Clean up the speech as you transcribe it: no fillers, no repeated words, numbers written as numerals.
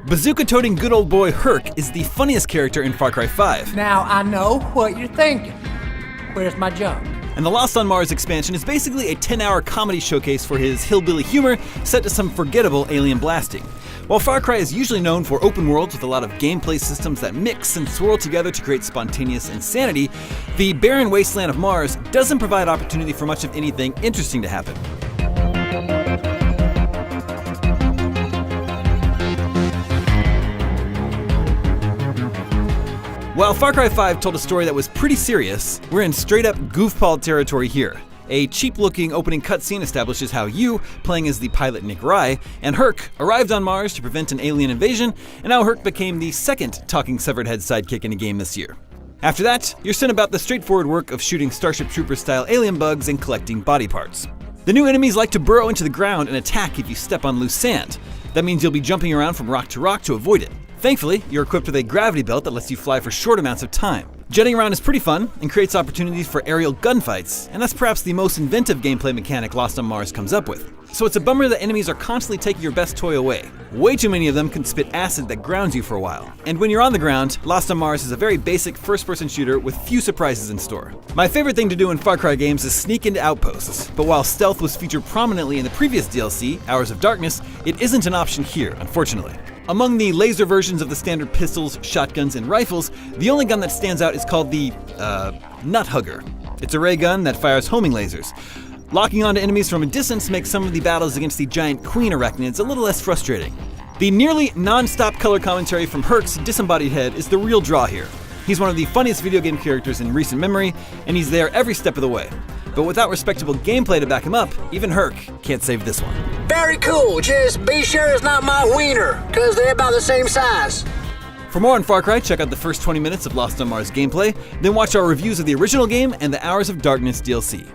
Bazooka-toting good old boy Herc is the funniest character in Far Cry 5. Now I know what you're thinking. Where's my jump? And the Lost on Mars expansion is basically a 10-hour comedy showcase for his hillbilly humor set to some forgettable alien blasting. While Far Cry is usually known for open worlds with a lot of gameplay systems that mix and swirl together to create spontaneous insanity, the barren wasteland of Mars doesn't provide opportunity for much of anything interesting to happen. While Far Cry 5 told a story that was pretty serious, we're in straight-up goofball territory here. A cheap-looking opening cutscene establishes how you, playing as the pilot Nick Rye, and Herc arrived on Mars to prevent an alien invasion, and how Herc became the second talking severed head sidekick in a game this year. After that, you're sent about the straightforward work of shooting Starship Troopers-style alien bugs and collecting body parts. The new enemies like to burrow into the ground and attack if you step on loose sand. That means you'll be jumping around from rock to avoid it. Thankfully, you're equipped with a gravity belt that lets you fly for short amounts of time. Jetting around is pretty fun and creates opportunities for aerial gunfights, and that's perhaps the most inventive gameplay mechanic Lost on Mars comes up with. So it's a bummer that enemies are constantly taking your best toy away. Way too many of them can spit acid that grounds you for a while. And when you're on the ground, Lost on Mars is a very basic first-person shooter with few surprises in store. My favorite thing to do in Far Cry games is sneak into outposts, but while stealth was featured prominently in the previous DLC, Hours of Darkness, it isn't an option here, unfortunately. Among the laser versions of the standard pistols, shotguns, and rifles, the only gun that stands out is called the, Nut Hugger. It's a ray gun that fires homing lasers. Locking onto enemies from a distance makes some of the battles against the giant queen arachnids a little less frustrating. The nearly non-stop color commentary from Herc's disembodied head is the real draw here. He's one of the funniest video game characters in recent memory, and he's there every step of the way. But without respectable gameplay to back him up, even Herc can't save this one. Very cool, just be sure it's not my wiener, cause they're about the same size. For more on Far Cry, check out the first 20 minutes of Lost on Mars gameplay, then watch our reviews of the original game and the Hours of Darkness DLC.